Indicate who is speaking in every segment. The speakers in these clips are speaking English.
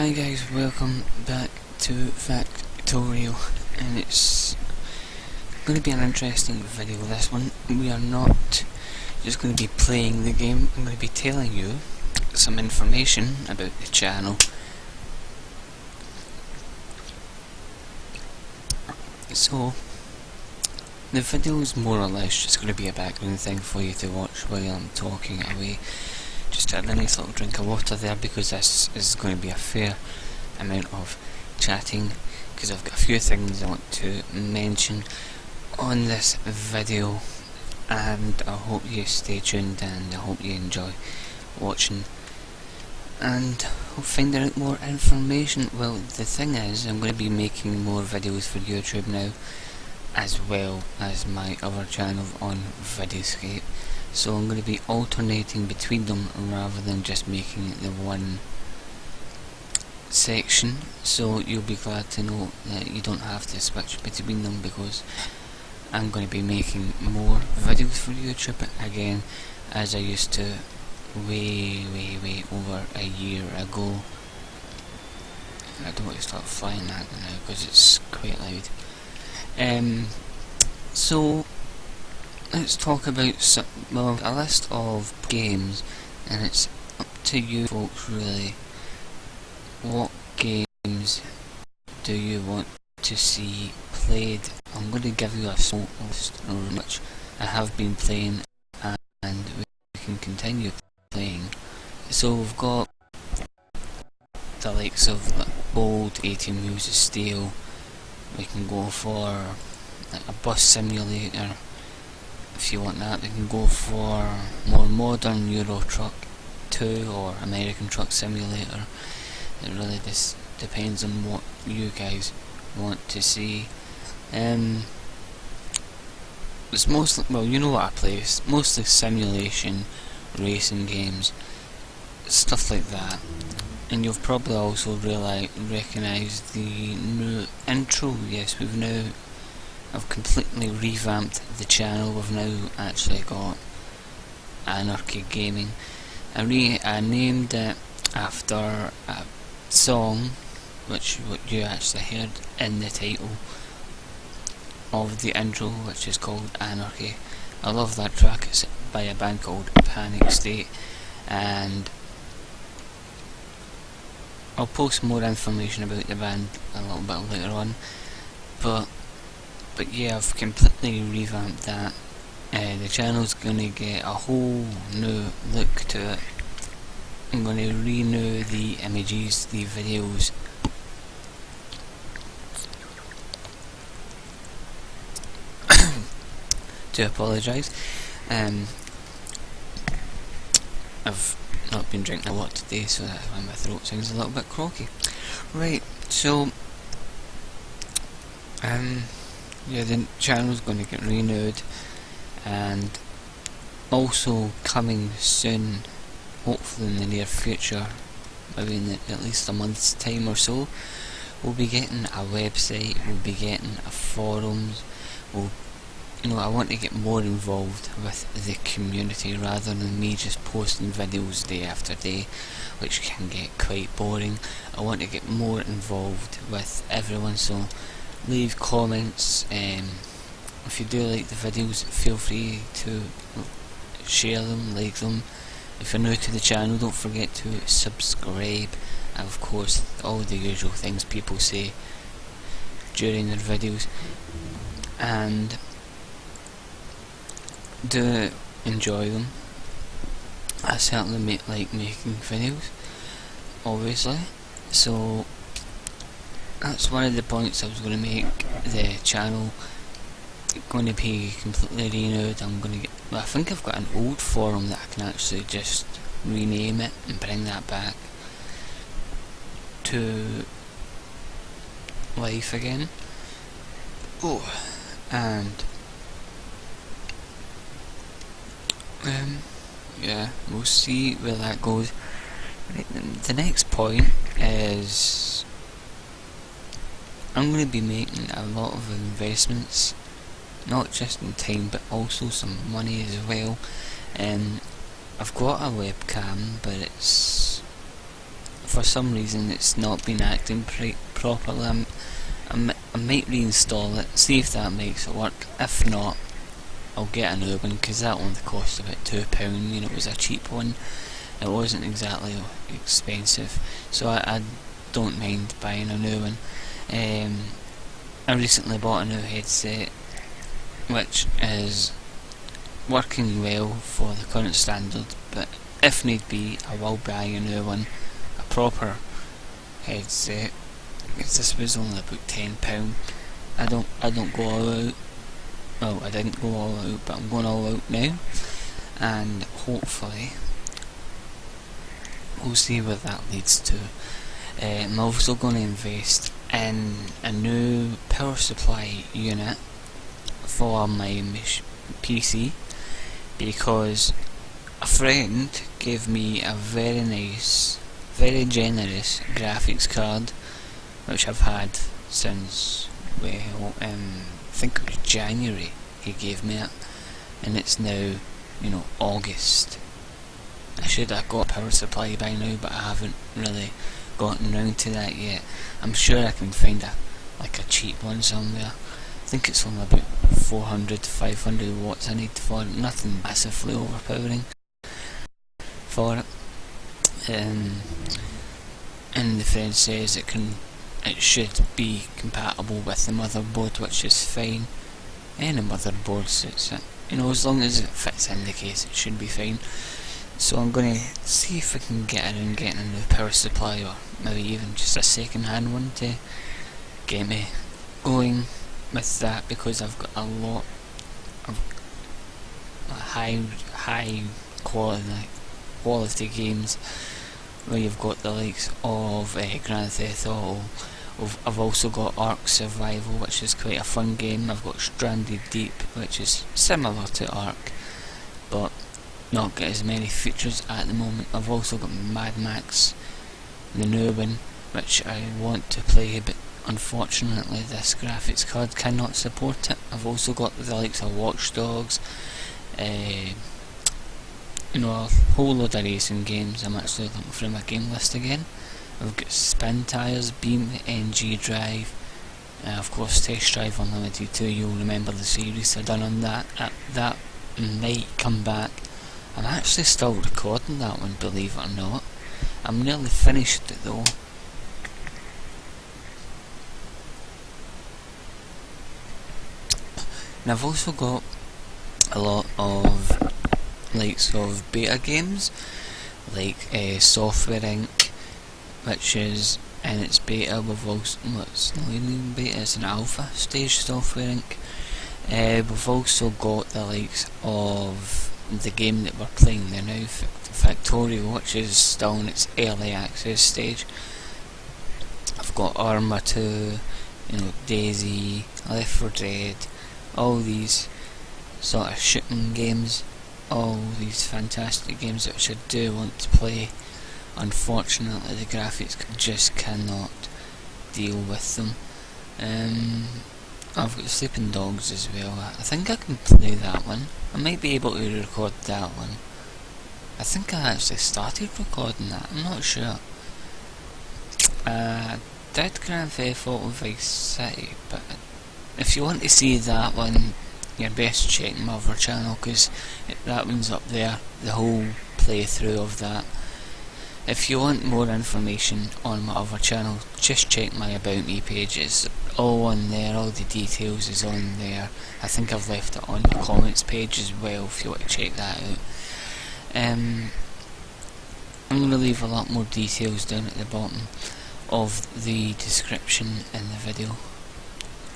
Speaker 1: Hi guys, welcome back to Factorial, and it's going to be an interesting video this one. We are not just going to be playing the game, I'm going to be telling you some information about the channel. So, the video is more or less just going to be a background thing for you to watch while I'm talking away. Just had a nice little drink of water there because this is going to be a fair amount of chatting, because I've got a few things I want to mention on this video, and I hope you stay tuned and I hope you enjoy watching and find out more information. Well, the thing is, I'm going to be making more videos for YouTube now, as well as my other channel on Vidscape. So I'm going to be alternating between them rather than just making it the one section. So you'll be glad to know that you don't have to switch between them, because I'm going to be making more videos for YouTube again, as I used to way over a year ago. I don't want to start flying that now because it's quite loud. So let's talk about a list of games, and it's up to you folks really. What games do you want to see played? I'm going to give you a small list of which I have been playing and we can continue playing. So we've got the likes of old 18 Wheels of Steel. We can go for like a bus simulator. If you want that, we can go for more modern Euro Truck 2 or American Truck Simulator. It really just depends on what you guys want to see. It's mostly, well, you know what I play, it's mostly simulation racing games, stuff like that. And you've probably also recognised the new intro. Yes, I've completely revamped the channel. We've now actually got Anarchy Gaming. I named it after a song, what you actually heard in the title of the intro, which is called Anarchy. I love that track. It's by a band called Panic State, and I'll post more information about the band a little bit later on. But yeah, I've completely revamped that. The channel's gonna get a whole new look to it. I'm gonna renew the images, the videos. To apologise. I've not been drinking a lot today, so that's why my throat sounds a little bit croaky. Right, so yeah, the channel's going to get renewed, and also coming soon, hopefully in the near future, maybe in at least a month's time or so, we'll be getting a website, we'll be getting a forums. I want to get more involved with the community rather than me just posting videos day after day, which can get quite boring. I want to get more involved with everyone, so leave comments. If you do like the videos, feel free to share them, like them. If you're new to the channel, don't forget to subscribe, and of course all the usual things people say during their videos. And do enjoy them. I certainly like making videos, obviously, so that's one of the points I was going to make. The channel going to be completely renewed. I think I've got an old forum that I can actually just rename it and bring that back to life again. And yeah, we'll see where that goes. Right, the next point is I'm going to be making a lot of investments, not just in time but also some money as well. I've got a webcam, but it's for some reason it's not been acting properly. I might reinstall it, see if that makes it work. If not, I'll get a new one, because that one cost about £2. You know, it was a cheap one. It wasn't exactly expensive, so I don't mind buying a new one. I recently bought a new headset, which is working well for the current standard, but if need be, I will buy a new one, a proper headset, because this was only about £10. I don't go all out. Well, I didn't go all out, but I'm going all out now, and hopefully we'll see where that leads to. I'm also going to invest in a new power supply unit for my PC, because a friend gave me a very nice, very generous graphics card, which I've had since, well, I think it was January he gave me it, and it's now, you know, August. I should have got a power supply by now, but I haven't really gotten round to that yet. I'm sure I can find a cheap one somewhere. I think it's only about 400 to 500 watts I need for it, nothing massively overpowering for it. And the friend says it should be compatible with the motherboard, which is fine. Any motherboard suits it, you know, as long as it fits in the case, it should be fine. So I'm going to see if I can get around getting a new power supply, or maybe even just a second hand one to get me going with that, because I've got a lot of high quality games where you've got the likes of Grand Theft Auto. I've also got Ark Survival, which is quite a fun game. I've got Stranded Deep, which is similar to Ark, but not got as many features at the moment. I've also got Mad Max, the new one, which I want to play, but unfortunately this graphics card cannot support it. I've also got the likes of Watch Dogs, you know, a whole load of racing games. I'm actually looking through my game list again. I've got Spin Tires, Beam, NG Drive, of course Test Drive Unlimited 2. You'll remember the series I've done on that. That might come back. I'm actually still recording that one, believe it or not. I'm nearly finished it though. And I've also got a lot of likes of beta games, like Software Inc., which is in its beta. We've also, well, it's not even beta, it's an alpha stage, Software Inc. We've also got the likes of the game that we're playing there now, Factorio, which is still in its early access stage. I've got Arma 2, you know, Daisy, Left 4 Dead, all these sort of shooting games, all these fantastic games which I do want to play. Unfortunately the graphics just cannot deal with them. I've got Sleeping Dogs as well. I think I can play that one. I might be able to record that one. I think I actually started recording that, I'm not sure. Did Grand Theft Auto Vice City, but if you want to see that one, you're best checking my other channel, because that one's up there, the whole playthrough of that. If you want more information on my other channel, just check my About Me page. It's all on there, all the details is on there. I think I've left it on the comments page as well if you want to check that out. I'm going to leave a lot more details down at the bottom of the description in the video.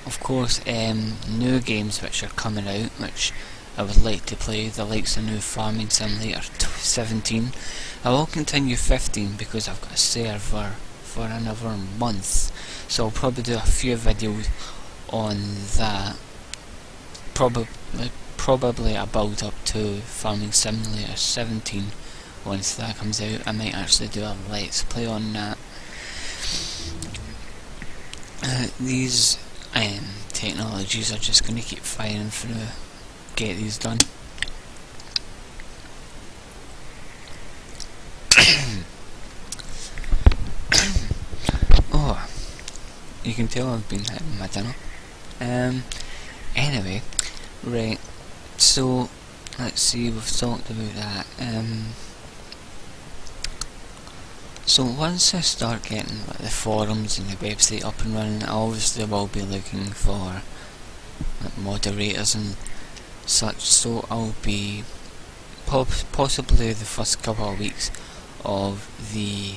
Speaker 1: Of course, new games which are coming out, which I would like to play, the likes of new Farming Simulator 17. I will continue 15 because I've got a server for another month, so I'll probably do a few videos on that. Probably a build up to Farming Simulator 17. Once that comes out, I might actually do a let's play on that. These technologies are just going to keep firing through. Get these done. you can tell I've been having my dinner. Anyway, right, so let's see, we've talked about that. So once I start getting the forums and the website up and running, I obviously will be looking for moderators and such, so I'll be possibly the first couple of weeks of the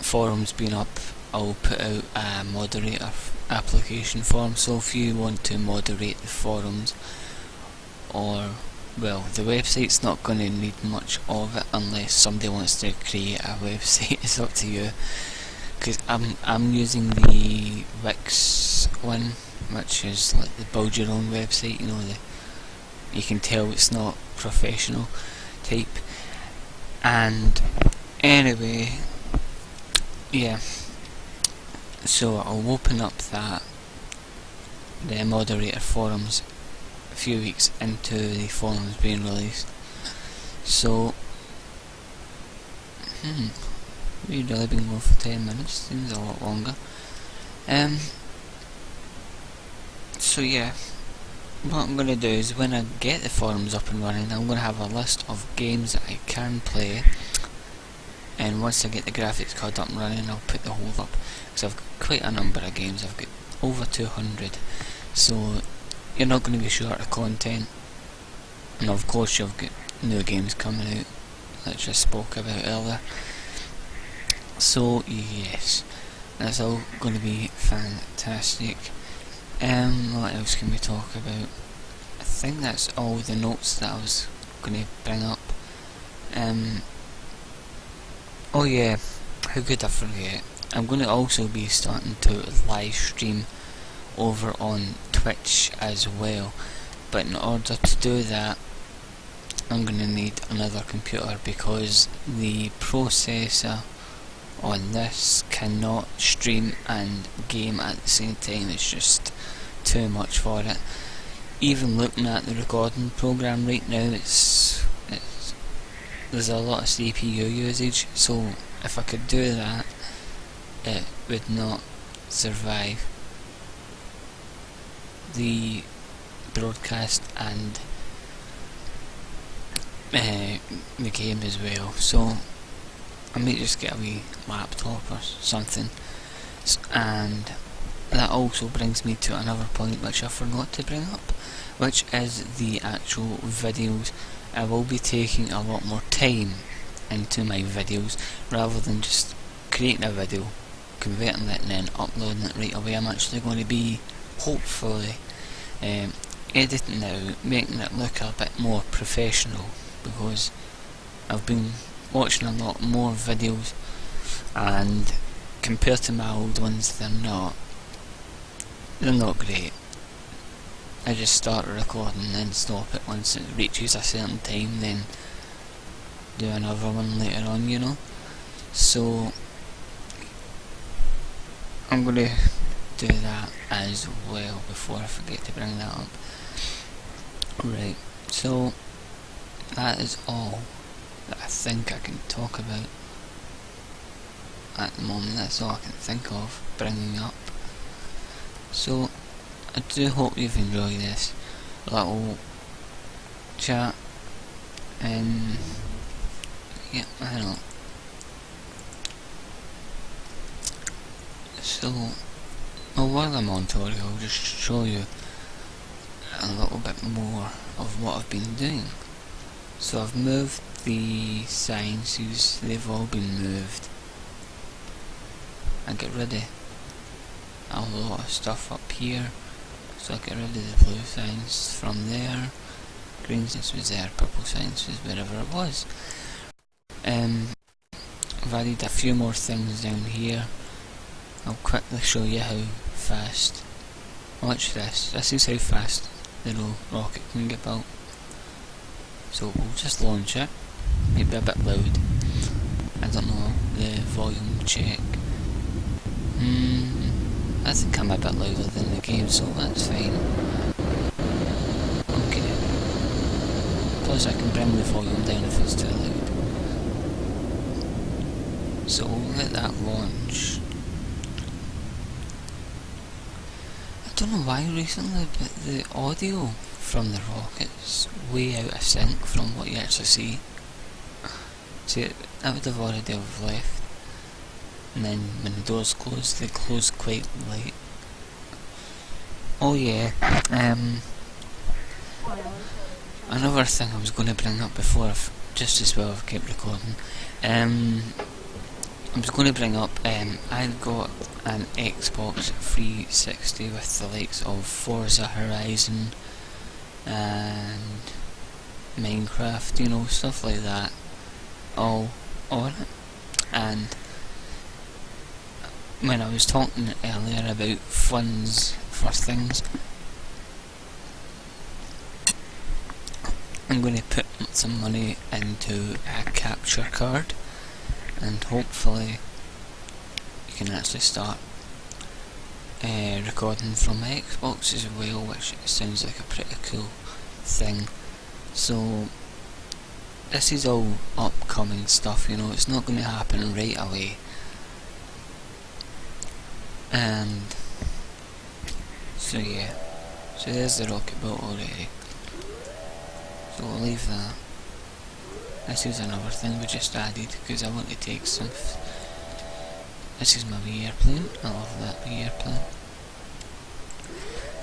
Speaker 1: forums being up, I'll put out a moderator application form. So if you want to moderate the forums, or well, the website's not going to need much of it unless somebody wants to create a website. It's up to you, because I'm using the Wix one, which is like the build your own website, you know, you can tell it's not professional type. And anyway, yeah, so I'll open up the moderator forums a few weeks into the forums being released. So we've really been going for 10 minutes, seems a lot longer. So yeah, what I'm going to do is when I get the forums up and running, I'm going to have a list of games that I can play, and once I get the graphics card up and running, I'll put the whole up, because I've got quite a number of games. I've got over 200, so you're not going to be short of content. And of course you've got new games coming out, which I spoke about earlier. So yes, that's all going to be fantastic. What else can we talk about? I think that's all the notes that I was going to bring up. Oh yeah, how could I forget? I'm going to also be starting to live stream over on Twitch as well, but in order to do that, I'm going to need another computer, because the processor on this cannot stream and game at the same time. It's just too much for it. Even looking at the recording program right now, there's a lot of CPU usage, so if I could do that, it would not survive the broadcast and the game as well. So I might just get a wee laptop or something. And that also brings me to another point which I forgot to bring up, which is the actual videos. I will be taking a lot more time into my videos, rather than just creating a video, converting it and then uploading it right away. I'm actually going to be, hopefully, editing it out, making it look a bit more professional, because I've been watching a lot more videos, and compared to my old ones, they're not great. I just start a recording and then stop it once it reaches a certain time, then do another one later on, you know. So I'm going to do that as well before I forget to bring that up. Right, so that is all that I think I can talk about at the moment. That's all I can think of bringing up. So I do hope you've enjoyed this little chat, and yeah, I don't know. So while I'm on Tori, I'll just show you a little bit more of what I've been doing. So I've moved the sciences, they've all been moved. I get rid of a lot of stuff up here, so I get rid of the blue science from there, green science was there, purple science was wherever it was. I've added a few more things down here. I'll quickly show you how fast. Watch this. This is how fast the rocket can get built. So we'll just launch it. Might be a bit loud. I don't know. The volume check. I think I'm a bit louder than the game, so that's fine. Okay. Plus I can bring the volume down if it's too loud. So we'll let that launch. don't know why recently, but the audio from the rocket's way out of sync from what you actually see. See, I would have already have left, and then when the doors close, they close quite late. Oh yeah, another thing I was going to bring up before just as well I've kept recording. I was going to bring up, I've got an Xbox 360 with the likes of Forza Horizon and Minecraft, you know, stuff like that, all on it. And when I was talking earlier about funds for things, I'm going to put some money into a capture card, and hopefully you can actually start recording from my Xbox as well, which sounds like a pretty cool thing. So this is all upcoming stuff, you know, it's not going to happen right away. And so yeah, so there's the rocket boat already, so we'll leave that. This is another thing we just added because I want to take some. This is my wee airplane. I love that wee airplane.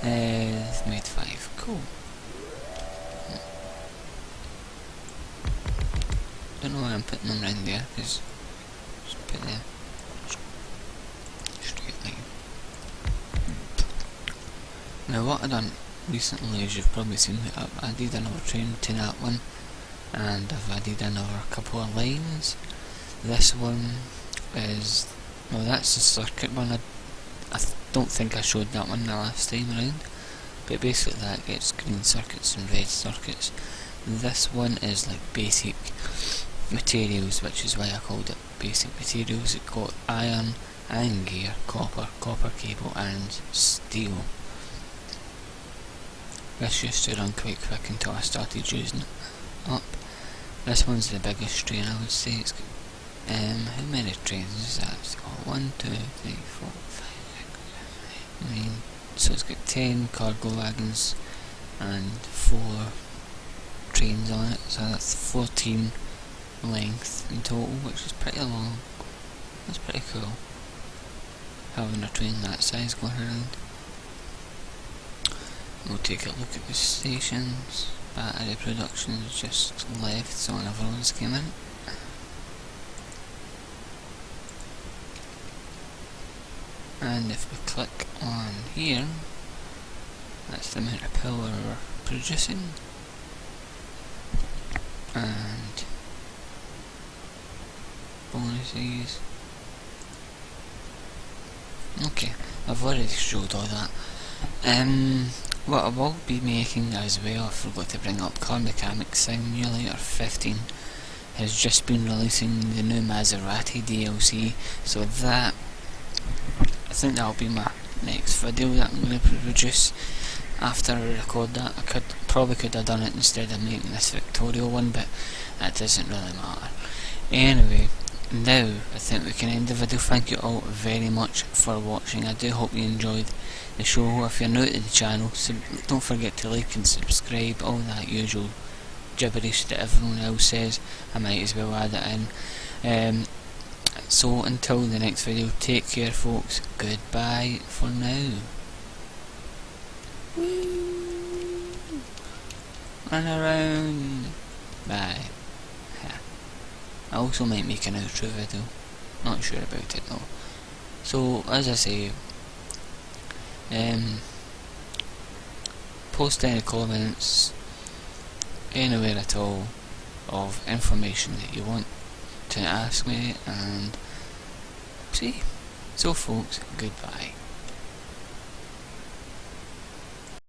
Speaker 1: Made 5. Cool. Don't know why I'm putting them round there, because just put them straight line. Now what I've done recently, as you've probably seen, I've added another train to that one, and I've added another couple of lines. This one is, well, that's the circuit one. I don't think I showed that one the last time around, but basically that gets green circuits and red circuits. This one is like basic materials, which is why I called it basic materials. It got iron gear, copper cable and steel. This used to run quite quick until I started using it up. This one's the biggest train, I would say. It's got, how many trains is that? It's got 1, 2, 3, 4, 5, 6, 7, 8, 9. So it's got 10 cargo wagons and 4 trains on it. So that's 14 length in total, which is pretty long. That's pretty cool, having a train that size going around. We'll take a look at the stations. Battery production is just left, so another one's came in. And if we click on here, that's the amount of power we're producing. And bonuses. Okay, I've already showed all that. What I will be making as well, I forgot to bring up, Car Mechanic Simulator 15 has just been releasing the new Maserati DLC, so that, I think that'll be my next video that I'm going to produce after I record that. I probably could have done it instead of making this Victoria one, but that doesn't really matter. Anyway, now I think we can end the video. Thank you all very much for watching. I do hope you enjoyed the show. If you're new to the channel, don't forget to like and subscribe, all that usual gibberish that everyone else says. I might as well add it in. So until the next video, take care folks, goodbye for now. Woo! Run around. Bye. I also might make an outro video, not sure about it though. So as I say, post any comments anywhere at all of information that you want to ask me, and see. So folks, goodbye.